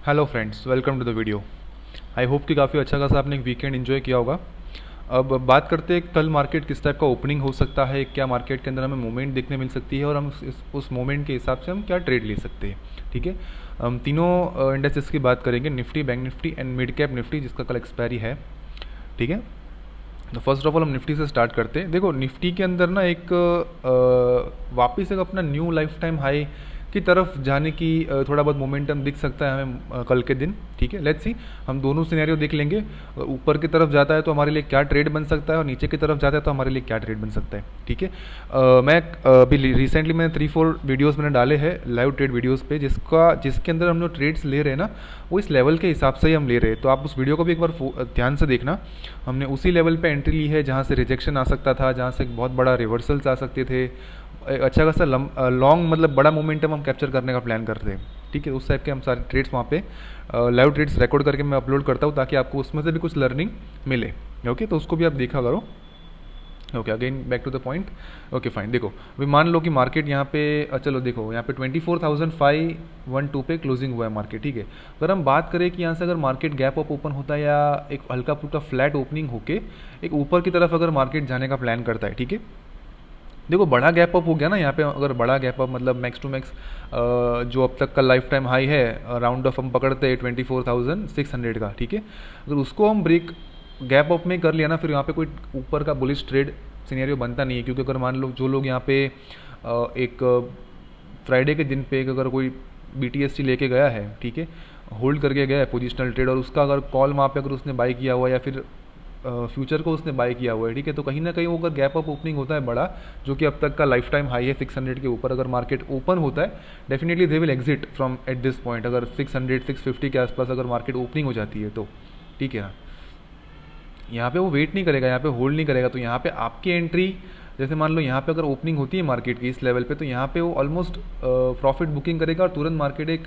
Hello friends, welcome to the video. I hope कि काफ़ी अच्छा खासा आपने एक वीकेंड एंजॉय किया होगा। अब बात करते हैं कल मार्केट किस टाइप का ओपनिंग हो सकता है, क्या मार्केट के अंदर हमें मूवमेंट देखने मिल सकती है और हम उस मूवमेंट के हिसाब से हम क्या ट्रेड ले सकते हैं। ठीक है, हम तीनों इंडेक्सेस की बात करेंगे, Nifty, bank Nifty and mid cap Nifty, जिसका कल एक्सपायरी है। ठीक है, तो फर्स्ट ऑफ ऑल हम निफ्टी से स्टार्ट करते हैं। देखो, निफ्टी के अंदर ना एक वापस एक अपना न्यू लाइफ टाइम हाई की तरफ जाने की थोड़ा बहुत मोमेंटम दिख सकता है हमें कल के दिन। ठीक है, लेट्स सी, हम दोनों सिनेरियो देख लेंगे। ऊपर की तरफ जाता है तो हमारे लिए क्या ट्रेड बन सकता है और नीचे की तरफ जाता है तो हमारे लिए क्या ट्रेड बन सकता है। ठीक है, मैं अभी रिसेंटली मैंने 3-4 वीडियोस मैंने डाले हैं लाइव ट्रेड वीडियोस पे, जिसके अंदर हम जो ट्रेड्स ले रहे हैं ना, वो इस लेवल के हिसाब से ही हम ले रहे हैं। तो आप उस वीडियो को भी एक बार ध्यान से देखना। हमने उसी लेवल पे एंट्री ली है जहाँ से रिजेक्शन आ सकता था, जहाँ से बहुत बड़ा रिवर्सल्स आ सकते थे। एक अच्छा खासा लॉन्ग मतलब बड़ा मोमेंटम हम कैप्चर करने का प्लान करते हैं। ठीक है, उस टाइप के हम सारे ट्रेड्स वहाँ पे लाइव ट्रेड्स रिकॉर्ड करके मैं अपलोड करता हूँ, ताकि आपको उसमें से भी कुछ लर्निंग मिले। ओके, तो उसको भी आप देखा करो। Okay, again back to the point. Okay fine, देखो अभी मान लो कि मार्केट यहाँ पे चलो देखो यहाँ पे 24,512 पे क्लोजिंग हुआ है मार्केट। ठीक है, अगर हम बात करें कि यहाँ से अगर मार्केट गैप अप ओपन होता है या एक हल्का फुल्का फ्लैट ओपनिंग होके एक ऊपर की तरफ अगर मार्केट जाने का प्लान करता है, ठीक है, देखो बड़ा गैप अप हो गया ना यहाँ पे। अगर बड़ा गैप अप मतलब मैक्स टू मैक्स जो अब तक का लाइफ टाइम हाई है, राउंड ऑफ हम पकड़ते हैं 24,600 का। ठीक है, अगर उसको हम ब्रेक गैप अप में कर लिया ना, फिर यहाँ पे कोई ऊपर का बुलिश ट्रेड सिनेरियो बनता नहीं है। क्योंकि अगर मान लो जो लोग यहाँ पे एक फ्राइडे के दिन पे अगर कोई BTST लेके गया है, ठीक है, होल्ड करके गया है पोजिशनल ट्रेड, और उसका अगर कॉल वहाँ पे अगर उसने बाई किया हुआ या फिर फ्यूचर को उसने बाई किया हुआ है, ठीक है, तो कहीं ना कहीं वो अगर गैप अप ओपनिंग होता है बड़ा, जो कि अब तक का लाइफ टाइम हाई है 600 के ऊपर, अगर मार्केट ओपन होता है, definitely they will exit from at this point. अगर 600-650 के आसपास अगर मार्केट ओपनिंग हो जाती है तो ठीक है ना, यहाँ पे वो वेट नहीं करेगा, यहाँ पे होल्ड नहीं करेगा। तो यहाँ पे आपकी एंट्री, जैसे मान लो यहाँ पे अगर ओपनिंग होती है मार्केट की इस लेवल पे, तो यहाँ पे वो ऑलमोस्ट प्रॉफिट बुकिंग करेगा और तुरंत मार्केट एक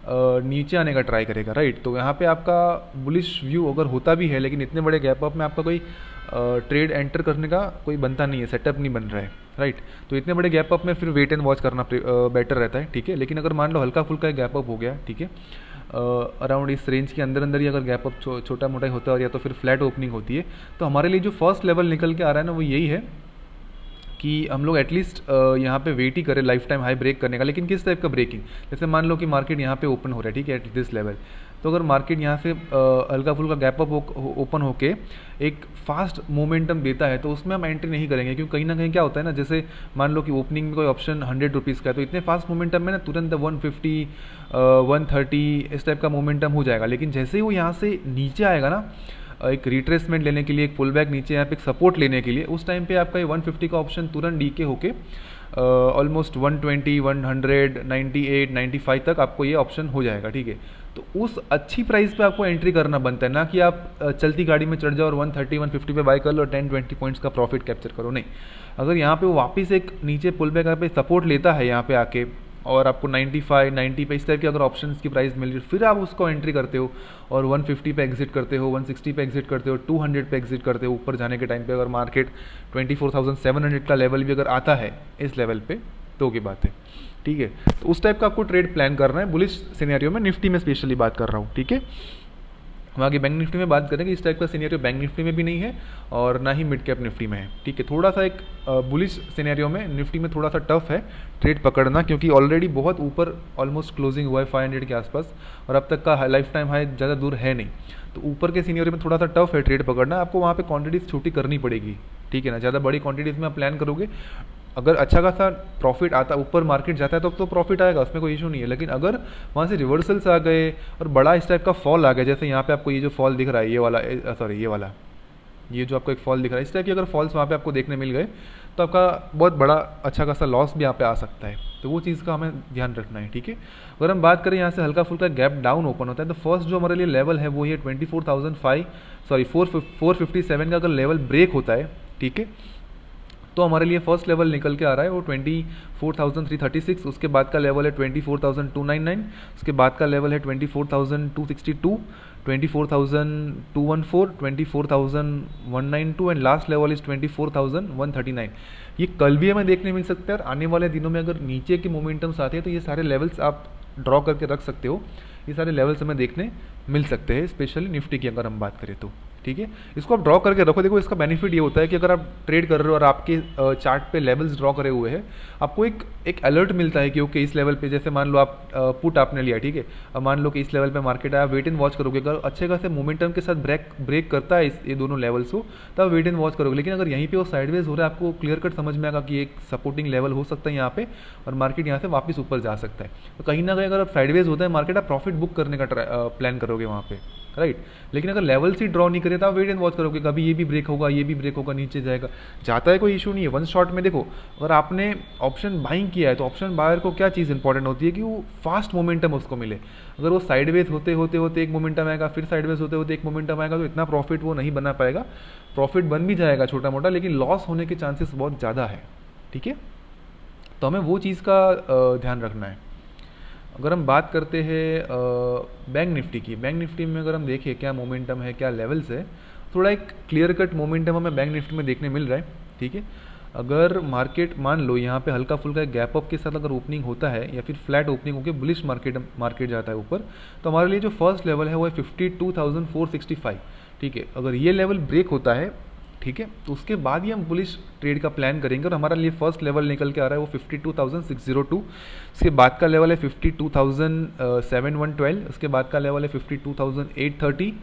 नीचे आने का ट्राई करेगा, राइट। तो यहाँ पे आपका बुलिश व्यू अगर होता भी है, लेकिन इतने बड़े गैप अप में आपका कोई ट्रेड एंटर करने का कोई बनता नहीं है, सेटअप नहीं बन रहा है, राइट। तो इतने बड़े गैप अप में फिर वेट एंड वॉच करना बेटर रहता है। ठीक है, लेकिन अगर मान लो हल्का फुल्का गैप अप हो गया, ठीक है, अराउंड इस रेंज के अंदर अंदर ही अगर गैप अप छोटा मोटा ही होता है और या तो फिर फ्लैट ओपनिंग होती है, तो हमारे लिए जो फर्स्ट लेवल निकल के आ रहा है ना, वो यही है कि हम लोग एटलीस्ट यहाँ पे वेट ही करें लाइफ टाइम हाई ब्रेक करने का। लेकिन किस टाइप का ब्रेकिंग, जैसे मान लो कि मार्केट यहाँ पे ओपन हो रहा है, ठीक है, एट दिस लेवल, तो अगर मार्केट यहाँ से हल्का फुल्का गैप अप ओपन होके एक फास्ट मोमेंटम देता है, तो उसमें हम एंट्री नहीं करेंगे। क्योंकि कहीं ना कहीं क्या होता है ना, जैसे मान लो कि ओपनिंग में कोई ऑप्शन 100 रुपीज़ का है, तो इतने फास्ट मोमेंटम में ना तुरंत 150 130 इस टाइप का मोमेंटम हो जाएगा। लेकिन जैसे ही वो यहाँ से नीचे आएगा ना, एक रिट्रेसमेंट लेने के लिए, एक पुल बैक नीचे यहाँ पे एक सपोर्ट लेने के लिए, उस टाइम पे आपका ये 150 का ऑप्शन तुरंत डीके होके ऑलमोस्ट 120 100 98 95 तक आपको ये ऑप्शन हो जाएगा। ठीक है, तो उस अच्छी प्राइस पे आपको एंट्री करना बनता है, ना कि आप चलती गाड़ी में चढ़ जाओ और 130 150 पे बाय कर लो और 10-20 पॉइंट्स का प्रॉफिट कैप्चर करो। नहीं, अगर यहाँ पे वो वापस एक नीचे पुल बैक पे सपोर्ट लेता है यहाँ पे आके, और आपको 95 90 पे इस टाइप की अगर ऑप्शंस की प्राइस मिल रही है, फिर आप उसको एंट्री करते हो और 150 पे एग्जिट करते हो, 160 पे एग्जिट करते हो, 200 पे एग्जिट करते हो। ऊपर जाने के टाइम पे अगर मार्केट 24,700 का लेवल भी अगर आता है इस लेवल पे, तो की बात है। ठीक है, तो उस टाइप का आपको ट्रेड प्लान करना है बुलिश सिनेरियो में। निफ्टी में स्पेशली बात कर रहा हूँ। ठीक है, हम आगे बैंक निफ्टी में बात करेंगे। इस टाइप का सिनेरियो बैंक निफ्टी में भी नहीं है और ना ही मिड कैप निफ्टी में है। ठीक है, थोड़ा सा एक बुलिश सिनेरियो में निफ्टी में थोड़ा सा टफ है ट्रेड पकड़ना, क्योंकि ऑलरेडी बहुत ऊपर ऑलमोस्ट क्लोजिंग हुआ है 500 के आसपास, और अब तक का लाइफ टाइम हाई ज़्यादा दूर है नहीं। तो ऊपर के सिनेरियो में थोड़ा सा टफ है ट्रेड पकड़ना, आपको वहाँ पे क्वांटिटीज छोटी करनी पड़ेगी। ठीक है ना, ज़्यादा बड़ी क्वांटिटीज़ में आप प्लान करोगे, अगर अच्छा खासा प्रॉफिट आता, ऊपर मार्केट जाता है तो प्रॉफिट आएगा, उसमें कोई इशू नहीं है। लेकिन अगर वहाँ से रिवर्सल्स आ गए और बड़ा इस टाइप का फॉल आ गया, जैसे यहाँ पे आपको ये जो फॉल दिख रहा है, ये वाला सॉरी ये जो आपको एक फॉल दिख रहा है, इस टाइप की अगर फॉल्स वहाँ पे आपको देखने मिल गए, तो आपका बहुत बड़ा अच्छा खासा लॉस भी यहाँ पे आ सकता है। तो वो चीज़ का हमें ध्यान रखना है। ठीक है, अगर हम बात करें यहाँ से हल्का फुल्का गैप डाउन ओपन होता है, तो फर्स्ट जो हमारे लिए लेवल है वो ये 457 का अगर लेवल ब्रेक होता है, ठीक है, तो हमारे लिए फर्स्ट लेवल निकल के आ रहा है वो 24,336। उसके बाद का लेवल है 24,299। उसके बाद का लेवल है 24,262, 24,214, 24,192 एंड लास्ट लेवल इज 24,139। ये कल भी हमें देखने मिल सकता है, और आने वाले दिनों में अगर नीचे के मोमेंटम्स आते हैं तो ये सारे लेवल्स आप ड्रॉ करके रख सकते हो ये सारे लेवल्स हमें देखने मिल सकते हैं, स्पेशली निफ्टी की अगर हम बात करें तो। ठीक है, इसको आप ड्रॉ करके रखो। देखो इसका बेनिफिट ये होता है कि अगर आप ट्रेड कर रहे हो और आपके चार्ट पे लेवल्स ड्रॉ करे हुए हैं, आपको एक अलर्ट मिलता है कि ओके इस लेवल पे, जैसे मान लो आप पुट आपने लिया, ठीक है, अब मान लो कि इस लेवल पे मार्केट आया, वेट एंड वॉच करोगे। अगर अच्छे खासे मोमेंटम के साथ ब्रेक करता है ये दोनों लेवल्स को, तब वेट एंड वॉच करोगे। लेकिन अगर यहीं पे वो साइडवेज हो रहा है, आपको क्लियर कट समझ में आएगा कि एक सपोर्टिंग लेवल हो सकता है यहाँ पे और मार्केट यहाँ से वापस ऊपर जा सकता है। तो कहीं ना कहीं अगर आप साइडवेज होता है मार्केट, आप प्रॉफिट बुक करने का प्लान करोगे वहाँ पे, राइट। लेकिन अगर लेवल्स ही ड्रॉ नहीं करे तो आप वेट एंड वॉच करोगे, कभी ये भी ब्रेक होगा, ये भी ब्रेक होगा, नीचे जाएगा, जाता है, कोई इशू नहीं है। वन शॉट में देखो, अगर आपने ऑप्शन बाइंग किया है तो ऑप्शन बायर को क्या चीज़ इंपॉर्टेंट होती है कि वो फास्ट मोमेंटम उसको मिले। अगर वो साइडवेज होते होते एक मोमेंटम आएगा, फिर साइडवेज होते होते एक मोमेंटम आएगा, तो इतना प्रॉफिट वो नहीं बना पाएगा। प्रॉफिट बन भी जाएगा छोटा मोटा, लेकिन लॉस होने के चांसेस बहुत ज़्यादा है। ठीक है, तो हमें वो चीज़ का ध्यान रखना है। अगर हम बात करते हैं बैंक निफ्टी की, बैंक निफ्टी में अगर हम देखें क्या मोमेंटम है, क्या लेवल्स है, थोड़ा एक क्लियर कट मोमेंटम हमें बैंक निफ्टी में देखने मिल रहा है। ठीक है, अगर मार्केट मान लो यहाँ पे हल्का फुल्का एक गैप अप के साथ अगर ओपनिंग होता है या फिर फ्लैट ओपनिंग होकर बुलिश मार्केट जाता है ऊपर, तो हमारे लिए जो फर्स्ट लेवल है वो है 52,465। ठीक है, अगर ये लेवल ब्रेक होता है, ठीक है, तो उसके बाद ही हम बुलिश ट्रेड का प्लान करेंगे और हमारा लिए फर्स्ट लेवल निकल के आ रहा है वो 52,602। उसके बाद का लेवल है 52,712। उसके बाद का लेवल है 52,830,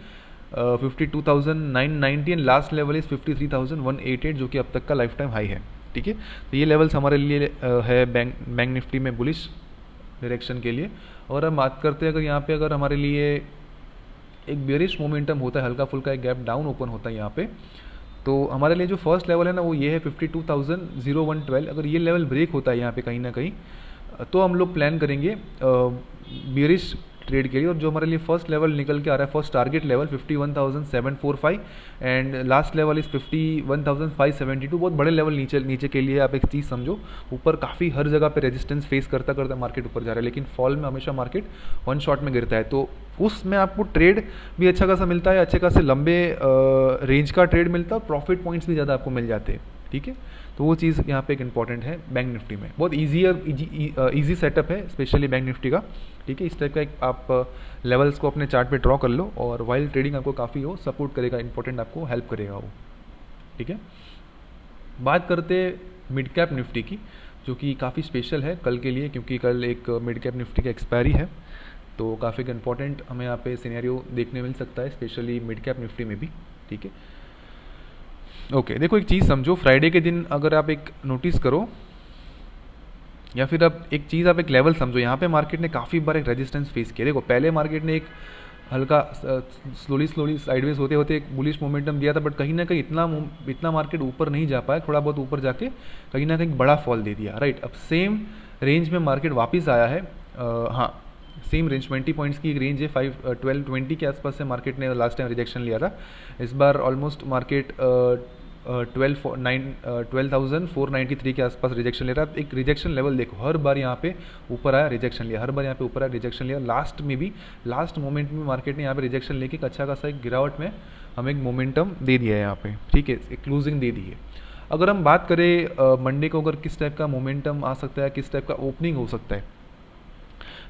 52,990 एंड लास्ट लेवल इज 53,188, जो कि अब तक का लाइफ टाइम हाई है। ठीक है, तो ये लेवल्स हमारे लिए है बैंक निफ्टी में बुलिश डायरेक्शन के लिए। और हम बात करते हैं अगर यहाँ पे अगर हमारे लिए एक बेरिश मोमेंटम होता है, हल्का फुल्का एक गैप डाउन ओपन होता है यहाँ पे, तो हमारे लिए जो फर्स्ट लेवल है ना वो ये है 52,0112। अगर ये लेवल ब्रेक होता है यहाँ पे कहीं ना कहीं, तो हम लोग प्लान करेंगे बेरिश ट्रेड के लिए। और जो हमारे लिए फर्स्ट लेवल निकल के आ रहा है, first target level 51,745 and last level is 51,572। बहुत बड़े लेवल नीचे के लिए आप एक चीज़ समझो, ऊपर काफ़ी हर जगह पे रेजिस्टेंस फेस करता करता मार्केट ऊपर जा रहा है, लेकिन फॉल में हमेशा मार्केट वन शॉट में गिरता है। तो उसमें आपको ट्रेड भी अच्छा खासा मिलता है, अच्छे खासे लंबे रेंज का ट्रेड मिलता है और प्रॉफिट पॉइंट्स भी ज़्यादा आपको मिल जाते हैं। ठीक है, तो वो चीज़ यहाँ पे एक इंपॉर्टेंट है बैंक निफ्टी में। बहुत ईजी सेटअप है स्पेशली बैंक निफ्टी का। ठीक है, इस टाइप का एक आप लेवल्स को अपने चार्ट पे ड्रॉ कर लो और वाइल ट्रेडिंग आपको काफ़ी हो सपोर्ट करेगा, इंपॉर्टेंट आपको हेल्प करेगा वो। ठीक है, बात करते मिड कैप निफ्टी की, जो कि काफ़ी स्पेशल है कल के लिए, क्योंकि कल एक मिड कैप निफ्टी का एक्सपायरी है, तो काफ़ी इंपॉर्टेंट हमें यहाँ पे सिनेरियो देखने मिल सकता है, स्पेशली मिड कैप निफ्टी में भी। ठीक है, ओके, देखो एक चीज़ समझो, फ्राइडे के दिन अगर आप एक नोटिस करो या फिर आप एक चीज़, आप एक लेवल समझो, यहाँ पे मार्केट ने काफ़ी बार एक रेजिस्टेंस फेस किया। देखो पहले मार्केट ने एक हल्का स्लोली साइडवेज होते होते एक बुलिश मोमेंटम दिया था, बट कहीं ना कहीं इतना मार्केट ऊपर नहीं जा पाया, थोड़ा बहुत ऊपर जाके कहीं ना कहीं बड़ा फॉल दे दिया, राइट। अब सेम रेंज में मार्केट वापस आया है, हाँ सेम रेंज 20 पॉइंट्स की एक रेंज है, 1220 के आसपास से मार्केट ने लास्ट टाइम रिजेक्शन लिया था। इस बार ऑलमोस्ट मार्केट 12,493 के आसपास रिजेक्शन ले रहा है। एक रिजेक्शन लेवल देखो, हर बार यहाँ पे ऊपर आया रिजेक्शन लिया, हर बार यहाँ पे ऊपर आया रिजेक्शन लिया। लास्ट में भी लास्ट मोमेंट में मार्केट ने यहाँ पे रिजेक्शन लेके एक अच्छा खासा एक गिरावट में हमें एक मोमेंटम दे दिया है यहाँ पे। ठीक है, एक क्लोजिंग दे दी है। अगर हम बात करें मंडे को अगर किस टाइप का मोमेंटम आ सकता है, किस टाइप का ओपनिंग हो सकता है,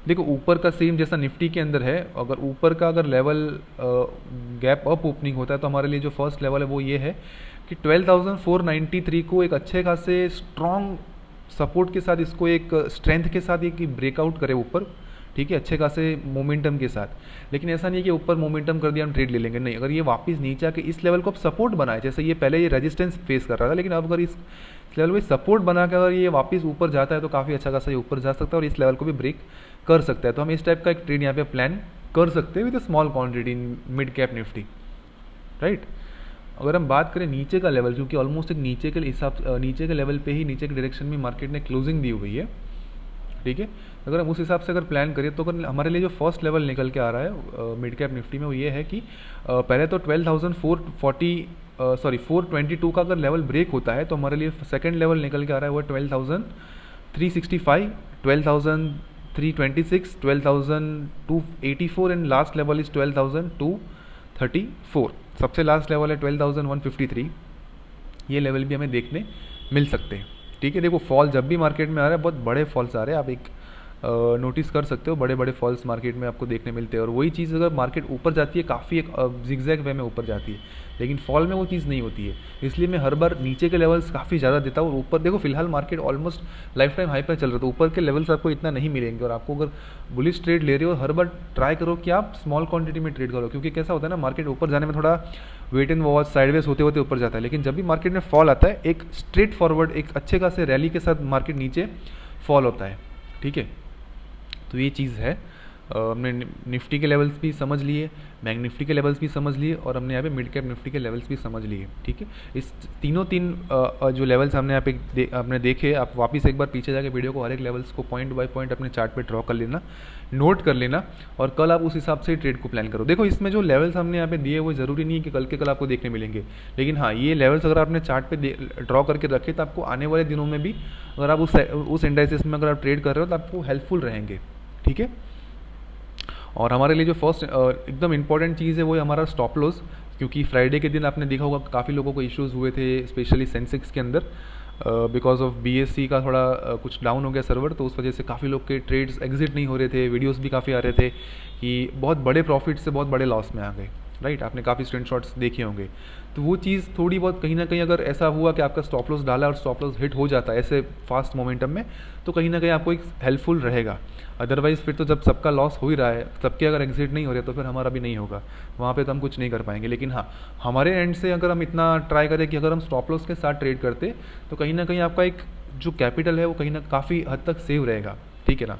देखो ऊपर का सेम जैसा निफ्टी के अंदर है, अगर ऊपर का अगर लेवल गैप अप ओपनिंग होता है तो हमारे लिए जो फर्स्ट लेवल है वो ये है कि 12,493 को एक अच्छे खासे स्ट्रॉन्ग सपोर्ट के साथ, इसको एक स्ट्रेंथ के साथ एक ब्रेकआउट करे ऊपर। ठीक है, अच्छे खासे मोमेंटम के साथ, लेकिन ऐसा नहीं है कि ऊपर मोमेंटम कर दिया हम ट्रेड ले लेंगे, नहीं। अगर ये वापस नीचे आके इस लेवल को अब सपोर्ट बनाए, जैसे ये पहले ये रेजिस्टेंस फेस कर रहा था, लेकिन अब अगर इस लेवल पे सपोर्ट बना के अगर ये वापस ऊपर जाता है तो काफ़ी अच्छा खासा ये ऊपर जा सकता है और इस लेवल को भी ब्रेक कर सकता है। तो हम इस टाइप का एक ट्रेड यहाँ पे प्लान कर सकते हैं with small quantity in mid cap Nifty, right. अगर हम बात करें नीचे का लेवल, क्योंकि ऑलमोस्ट एक नीचे के लेवल पे ही नीचे के डायरेक्शन में मार्केट ने क्लोजिंग दी हुई है। ठीक है, अगर हम उस हिसाब से अगर प्लान करें तो अगर हमारे लिए जो फर्स्ट लेवल निकल के आ रहा है मिड कैप निफ्टी में वो ये है कि पहले तो 422 का अगर लेवल ब्रेक होता है तो हमारे लिए सेकंड लेवल निकल के आ रहा है वो 12,365, 12,326, 12,284 एंड लास्ट लेवल इज 12,234। सबसे लास्ट लेवल है 12,153। ये लेवल भी हमें देखने मिल सकते हैं। ठीक है, देखो फॉल जब भी मार्केट में आ रहा है बहुत बड़े फॉल्स आ रहे हैं, आप एक नोटिस कर सकते हो, बड़े बड़े फॉल्स मार्केट में आपको देखने मिलते हैं। और वही चीज़ अगर मार्केट ऊपर जाती है काफ़ी एक जिगजैग वे में ऊपर जाती है, लेकिन फॉल में वो चीज़ नहीं होती है। इसलिए मैं हर बार नीचे के लेवल्स काफ़ी ज़्यादा देता हूँ, और ऊपर देखो फिलहाल market almost life time high पर चल रहा है, तो ऊपर के लेवल्स आपको इतना नहीं मिलेंगे। और आपको अगर बुलिश ट्रेड ले रहे हो, हर बार ट्राई करो कि आप स्मॉल क्वांटिटी में ट्रेड करो, क्योंकि कैसा होता है ना, मार्केट ऊपर जाने में थोड़ा वेट एंड वॉच साइडवेज होते होते ऊपर जाता है, लेकिन जब भी मार्केट में फॉल आता है एक स्ट्रेट फॉरवर्ड एक अच्छे खासे रैली के साथ मार्केट नीचे फॉल होता है। ठीक है, तो ये चीज़ है। हमने निफ्टी के लेवल्स भी समझ लिए, बैंक निफ्टी के लेवल्स भी समझ लिए, और हमने यहाँ पे मिड कैप निफ्टी के लेवल्स भी समझ लिए। ठीक है, इस तीन जो लेवल्स हमने यहाँ पे आपने देखे, आप वापस एक बार पीछे जाके वीडियो को हर एक लेवल्स को पॉइंट बाय पॉइंट अपने चार्ट पे ड्रॉ कर लेना, नोट कर लेना, और कल आप उस हिसाब से ट्रेड को प्लान करो। देखो इसमें जो लेवल्स हमने यहाँ पे दिए वो ज़रूरी नहीं है कि कल के कल आपको देखने मिलेंगे, लेकिन हाँ ये लेवल्स अगर आपने चार्ट पे ड्रॉ करके रखे तो आपको आने वाले दिनों में भी अगर आप उस इंडाइसिस में अगर आप ट्रेड कर रहे हो तो आपको हेल्पफुल रहेंगे। ठीक है, और हमारे लिए जो फर्स्ट एकदम इंपॉर्टेंट चीज़ है वो है हमारा स्टॉप लॉस, क्योंकि फ्राइडे के दिन आपने देखा होगा काफ़ी लोगों को इश्यूज़ हुए थे, स्पेशली सेंसेक्स के अंदर बिकॉज ऑफ BSE का थोड़ा कुछ डाउन हो गया सर्वर, तो उस वजह से काफ़ी लोग के ट्रेड्स एग्जिट नहीं हो रहे थे। वीडियोस भी काफ़ी आ रहे थे कि बहुत बड़े प्रॉफिट से बहुत बड़े लॉस में आ गए, राइट। आपने काफ़ी स्क्रीनशॉट्स देखे होंगे, तो वो चीज़ थोड़ी बहुत कहीं ना कहीं अगर ऐसा हुआ कि आपका स्टॉप लॉस डाला और स्टॉप लॉस हिट हो जाता है ऐसे फास्ट मोमेंटम में, तो कहीं ना कहीं आपको एक हेल्पफुल रहेगा। अदरवाइज़ फिर तो जब सबका लॉस हो ही रहा है, सबके अगर एग्जिट नहीं हो रहे तो फिर हमारा भी नहीं होगा, वहाँ पे तो हम कुछ नहीं कर पाएंगे। लेकिन हाँ, हमारे एंड से अगर हम इतना ट्राई करें कि अगर हम स्टॉप लॉस के साथ ट्रेड करते तो कहीं ना कहीं आपका एक जो कैपिटल है वो कहीं ना काफ़ी हद तक सेव रहेगा। ठीक है ना,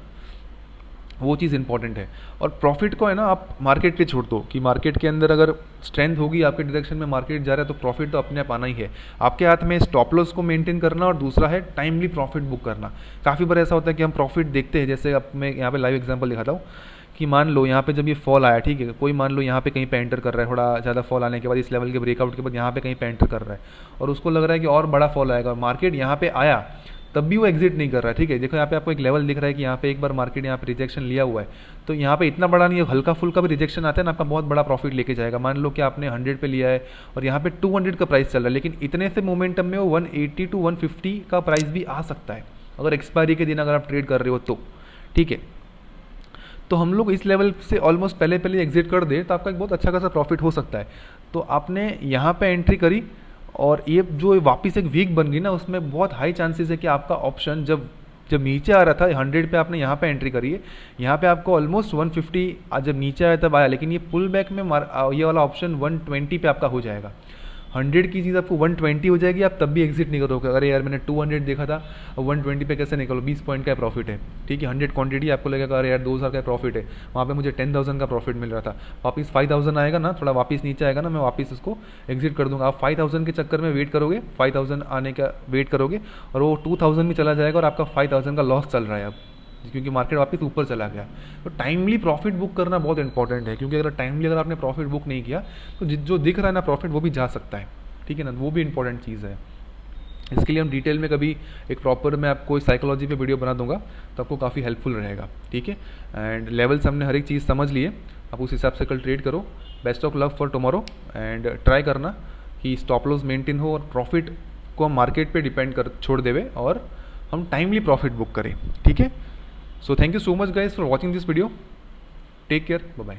वो चीज़ इंपॉर्टेंट है। और प्रॉफिट को है ना आप मार्केट पे छोड़ दो, कि मार्केट के अंदर अगर स्ट्रेंथ होगी आपके डायरेक्शन में मार्केट जा रहा है तो प्रॉफिट तो अपने आप आना ही है। आपके हाथ में स्टॉप लॉस को मेंटेन करना, और दूसरा है टाइमली प्रॉफिट बुक करना। काफ़ी बार ऐसा होता है कि हम प्रॉफिट देखते हैं, जैसे अब मैं यहाँ पे लाइव एग्जांपल दिखाता हूँ कि मान लो यहाँ पे जब ये फॉल आया, ठीक है, कोई मान लो यहाँ पे कहीं पे एंटर कर रहा है, थोड़ा ज़्यादा फॉल आने के बाद इस लेवल के ब्रेकआउट के बाद यहाँ पे कहीं पे एंटर कर रहा है, और उसको लग रहा है कि और बड़ा फॉल आएगा, और मार्केट यहाँ पे आया तब भी वो एग्जिट नहीं कर रहा है। ठीक है, देखो यहाँ पे आपको एक लेवल दिख रहा है कि यहाँ पे एक बार मार्केट यहाँ पे रिजेक्शन लिया हुआ है, तो यहाँ पे इतना बड़ा नहीं है, हल्का फुल्का भी रिजेक्शन आता है ना, आपका बहुत बड़ा प्रॉफिट लेके जाएगा। मान लो कि आपने 100 पे लिया है और यहाँ पे 200 का प्राइस चल रहा है, लेकिन इतने से मोमेंटम में वो 180 to 150 का प्राइस भी आ सकता है अगर एक्सपायरी के दिन अगर आप ट्रेड कर रहे हो तो। ठीक है, तो हम लोग इस लेवल से ऑलमोस्ट पहले पहले एग्जिट कर दे तो आपका एक बहुत अच्छा खासा प्रॉफिट हो सकता है। तो आपने यहाँ पे एंट्री करी, और ये जो वापस एक वीक बन गई ना, उसमें बहुत हाई चांसेस है कि आपका ऑप्शन जब जब नीचे आ रहा था 100 पे, आपने यहाँ पे एंट्री करी है, यहाँ पे आपको ऑलमोस्ट 150 जब नीचे आया तब आया, लेकिन ये पुल बैक में ये वाला ऑप्शन 120 पे आपका हो जाएगा। 100 की चीज़ आपको 120 हो जाएगी, आप तब भी एग्जिट नहीं करोगे। अरे यार मैंने 200 देखा था और 120 पे कैसे निकलो, 20 पॉइंट का प्रॉफिट है। ठीक है, 100 क्वांटिटी आपको लगेगा अरे यार 2000 का प्रॉफिट है, वहाँ पे मुझे 10,000 का प्रॉफिट मिल रहा था। वापस 5000 आएगा ना, थोड़ा वापस नीचे आएगा ना, मैं वापस उसको एग्जिट कर दूंगा। आप 5000 के चक्कर में वेट करोगे, 5000 आने का वेट करोगे, और वो 2000 में चला जाएगा और आपका 5000 का लॉस चल रहा है अब, क्योंकि मार्केट वापस ऊपर चला गया। तो टाइमली प्रॉफिट बुक करना बहुत इंपॉर्टेंट है, क्योंकि अगर टाइमली अगर आपने प्रॉफिट बुक नहीं किया तो जो दिख रहा है ना प्रॉफिट वो भी जा सकता है। ठीक है ना, वो भी इंपॉर्टेंट चीज़ है। इसके लिए हम डिटेल में कभी एक प्रॉपर मैं आपको साइकोलॉजी पे वीडियो बना दूंगा, तो आपको काफ़ी हेल्पफुल रहेगा। ठीक है, एंड लेवल्स हमने हर एक चीज़ समझ लिए, आप उस हिसाब से कल ट्रेड करो। Best of luck for tomorrow, and try करना कि स्टॉप लॉस मेंटेन हो और प्रॉफिट को हम मार्केट पे डिपेंड कर छोड़ देवे और हम टाइमली प्रॉफिट बुक करें। ठीक है, so thank you so much guys for watching this video, take care, bye bye.